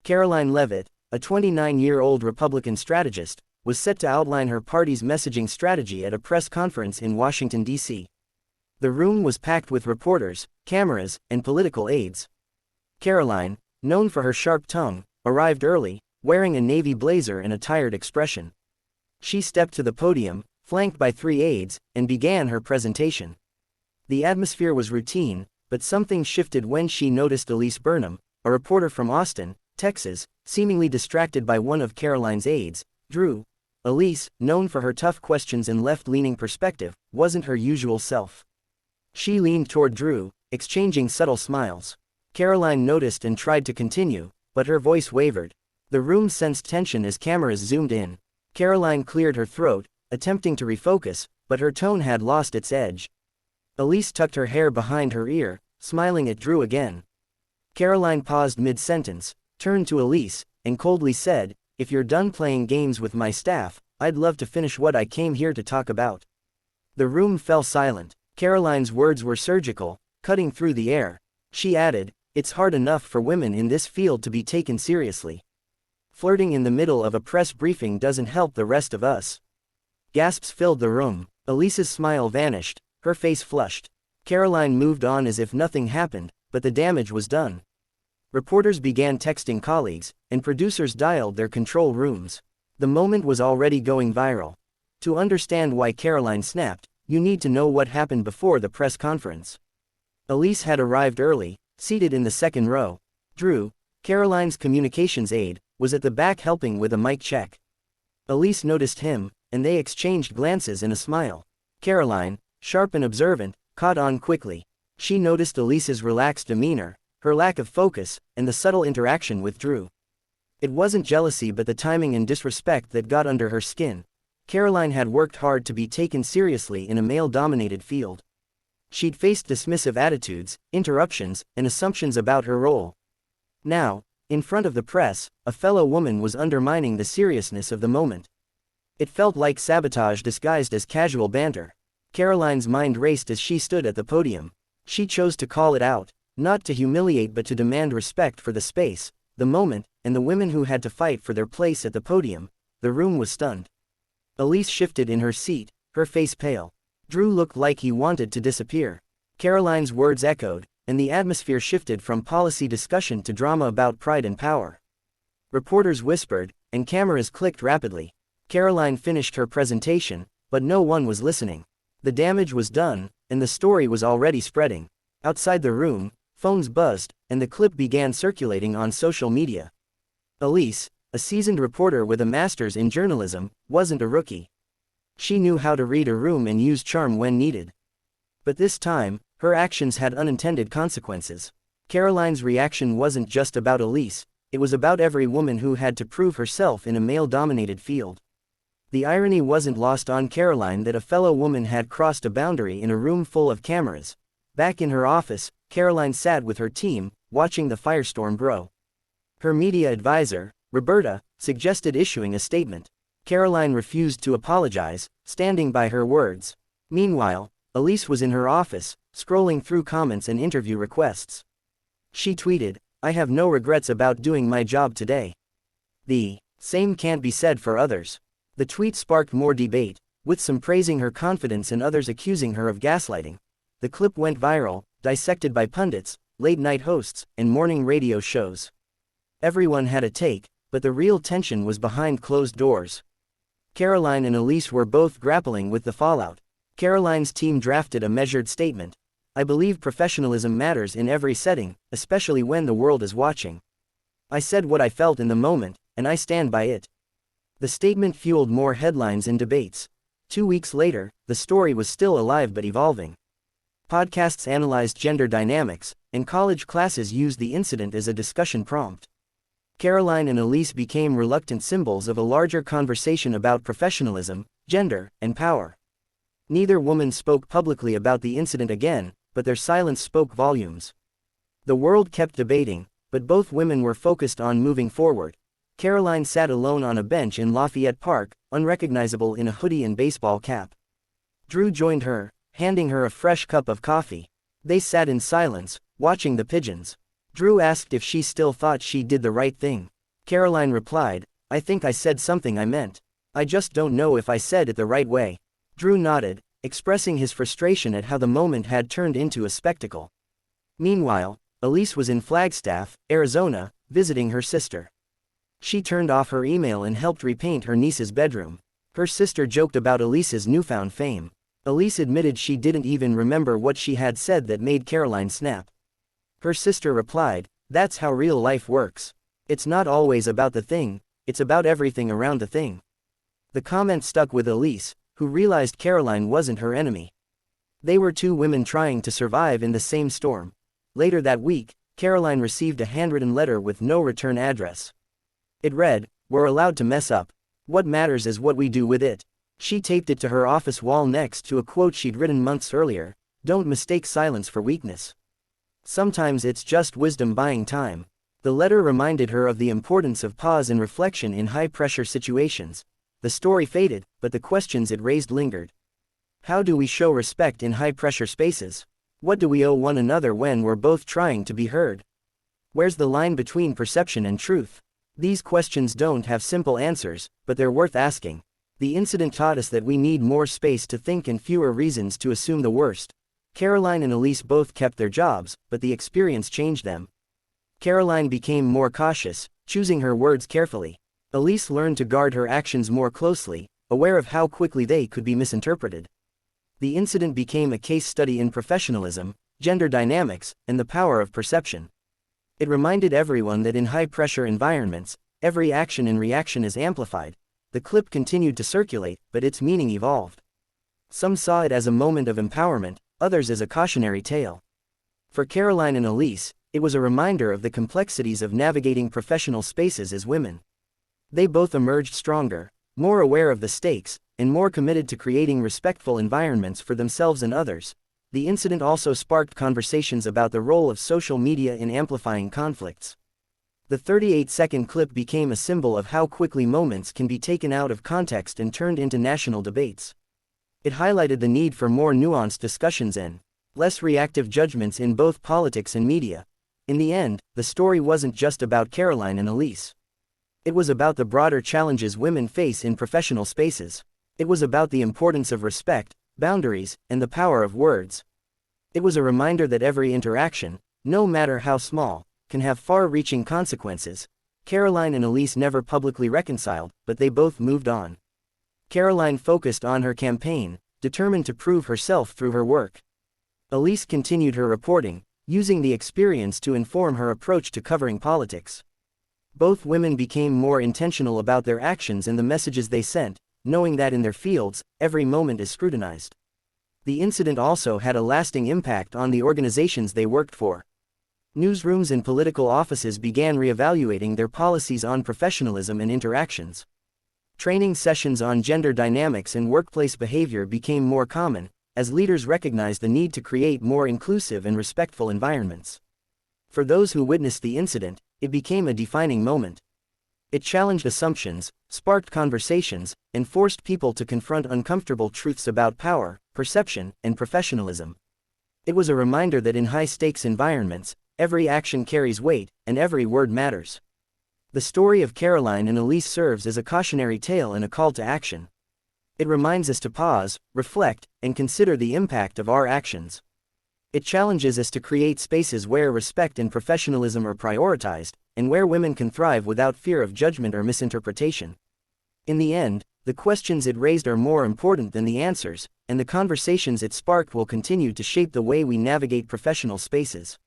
Caroline Levitt, a 29-year-old Republican strategist, was set to outline her party's messaging strategy at a press conference in Washington, D.C. The room was packed with reporters, cameras, and political aides. Caroline, known for her sharp tongue, arrived early, wearing a navy blazer and a tired expression. She stepped to the podium, flanked by 3 aides, and began her presentation. The atmosphere was routine, but something shifted when she noticed Elise Burnham, a reporter from Austin, Texas, seemingly distracted by one of Caroline's aides, Drew. Elise, known for her tough questions and left-leaning perspective, wasn't her usual self. She leaned toward Drew, exchanging subtle smiles. Caroline noticed and tried to continue, but her voice wavered. The room sensed tension as cameras zoomed in. Caroline cleared her throat, attempting to refocus, but her tone had lost its edge. Elise tucked her hair behind her ear, smiling at Drew again. Caroline paused mid-sentence, turned to Elise, and coldly said, "If you're done playing games with my staff, I'd love to finish what I came here to talk about." The room fell silent. Caroline's words were surgical, cutting through the air. She added, "It's hard enough for women in this field to be taken seriously. Flirting in the middle of a press briefing doesn't help the rest of us." Gasps filled the room. Elise's smile vanished, her face flushed. Caroline moved on as if nothing happened, but the damage was done. Reporters began texting colleagues, and producers dialed their control rooms. The moment was already going viral. To understand why Caroline snapped, you need to know what happened before the press conference. Elise had arrived early, seated in the second row. Drew, Caroline's communications aide, was at the back helping with a mic check. Elise noticed him, and they exchanged glances and a smile. Caroline, sharp and observant, caught on quickly. She noticed Elise's relaxed demeanor, her lack of focus, and the subtle interaction with Drew. It wasn't jealousy but the timing and disrespect that got under her skin. Caroline had worked hard to be taken seriously in a male-dominated field. She'd faced dismissive attitudes, interruptions, and assumptions about her role. Now, in front of the press, a fellow woman was undermining the seriousness of the moment. It felt like sabotage disguised as casual banter. Caroline's mind raced as she stood at the podium. She chose to call it out, not to humiliate but to demand respect for the space, the moment, and the women who had to fight for their place at the podium. The room was stunned. Elise shifted in her seat, her face pale. Drew looked like he wanted to disappear. Caroline's words echoed, and the atmosphere shifted from policy discussion to drama about pride and power. Reporters whispered, and cameras clicked rapidly. Caroline finished her presentation, but no one was listening. The damage was done, and the story was already spreading. Outside the room, phones buzzed, and the clip began circulating on social media. Elise, a seasoned reporter with a master's in journalism, wasn't a rookie. She knew how to read a room and use charm when needed. But this time, her actions had unintended consequences. Caroline's reaction wasn't just about Elise, it was about every woman who had to prove herself in a male-dominated field. The irony wasn't lost on Caroline that a fellow woman had crossed a boundary in a room full of cameras. Back in her office, Caroline sat with her team, watching the firestorm grow. Her media advisor, Roberta, suggested issuing a statement. Caroline refused to apologize, standing by her words. Meanwhile, Elise was in her office, scrolling through comments and interview requests. She tweeted, "I have no regrets about doing my job today. The same can't be said for others." The tweet sparked more debate, with some praising her confidence and others accusing her of gaslighting. The clip went viral, dissected by pundits, late-night hosts, and morning radio shows. Everyone had a take, but the real tension was behind closed doors. Caroline and Elise were both grappling with the fallout. Caroline's team drafted a measured statement. "I believe professionalism matters in every setting, especially when the world is watching. I said what I felt in the moment, and I stand by it." The statement fueled more headlines and debates. 2 weeks later, the story was still alive but evolving. Podcasts analyzed gender dynamics, and college classes used the incident as a discussion prompt. Caroline and Elise became reluctant symbols of a larger conversation about professionalism, gender, and power. Neither woman spoke publicly about the incident again, but their silence spoke volumes. The world kept debating, but both women were focused on moving forward. Caroline sat alone on a bench in Lafayette Park, unrecognizable in a hoodie and baseball cap. Drew joined her, handing her a fresh cup of coffee. They sat in silence, watching the pigeons. Drew asked if she still thought she did the right thing. Caroline replied, "I think I said something I meant. I just don't know if I said it the right way." Drew nodded, expressing his frustration at how the moment had turned into a spectacle. Meanwhile, Elise was in Flagstaff, Arizona, visiting her sister. She turned off her email and helped repaint her niece's bedroom. Her sister joked about Elise's newfound fame. Elise admitted she didn't even remember what she had said that made Caroline snap. Her sister replied, "That's how real life works. It's not always about the thing, it's about everything around the thing." The comment stuck with Elise, who realized Caroline wasn't her enemy. They were two women trying to survive in the same storm. Later that week, Caroline received a handwritten letter with no return address. It read, "We're allowed to mess up. What matters is what we do with it." She taped it to her office wall next to a quote she'd written months earlier, "Don't mistake silence for weakness. Sometimes it's just wisdom buying time." The letter reminded her of the importance of pause and reflection in high-pressure situations. The story faded, but the questions it raised lingered. How do we show respect in high-pressure spaces? What do we owe one another when we're both trying to be heard? Where's the line between perception and truth? These questions don't have simple answers, but they're worth asking. The incident taught us that we need more space to think and fewer reasons to assume the worst. Caroline and Elise both kept their jobs, but the experience changed them. Caroline became more cautious, choosing her words carefully. Elise learned to guard her actions more closely, aware of how quickly they could be misinterpreted. The incident became a case study in professionalism, gender dynamics, and the power of perception. It reminded everyone that in high-pressure environments, every action and reaction is amplified. The clip continued to circulate, but its meaning evolved. Some saw it as a moment of empowerment, others as a cautionary tale. For Caroline and Elise, it was a reminder of the complexities of navigating professional spaces as women. They both emerged stronger, more aware of the stakes, and more committed to creating respectful environments for themselves and others. The incident also sparked conversations about the role of social media in amplifying conflicts. The 38-second clip became a symbol of how quickly moments can be taken out of context and turned into national debates. It highlighted the need for more nuanced discussions and less reactive judgments in both politics and media. In the end, the story wasn't just about Caroline and Elise. It was about the broader challenges women face in professional spaces. It was about the importance of respect, boundaries, and the power of words. It was a reminder that every interaction, no matter how small, can have far-reaching consequences. Caroline and Elise never publicly reconciled, but they both moved on. Caroline focused on her campaign, determined to prove herself through her work. Elise continued her reporting, using the experience to inform her approach to covering politics. Both women became more intentional about their actions and the messages they sent, knowing that in their fields, every moment is scrutinized. The incident also had a lasting impact on the organizations they worked for. Newsrooms and political offices began reevaluating their policies on professionalism and interactions. Training sessions on gender dynamics and workplace behavior became more common, as leaders recognized the need to create more inclusive and respectful environments. For those who witnessed the incident, it became a defining moment. It challenged assumptions, sparked conversations, and forced people to confront uncomfortable truths about power, perception, and professionalism. It was a reminder that in high-stakes environments, every action carries weight, and every word matters. The story of Caroline and Elise serves as a cautionary tale and a call to action. It reminds us to pause, reflect, and consider the impact of our actions. It challenges us to create spaces where respect and professionalism are prioritized, and where women can thrive without fear of judgment or misinterpretation. In the end, the questions it raised are more important than the answers, and the conversations it sparked will continue to shape the way we navigate professional spaces.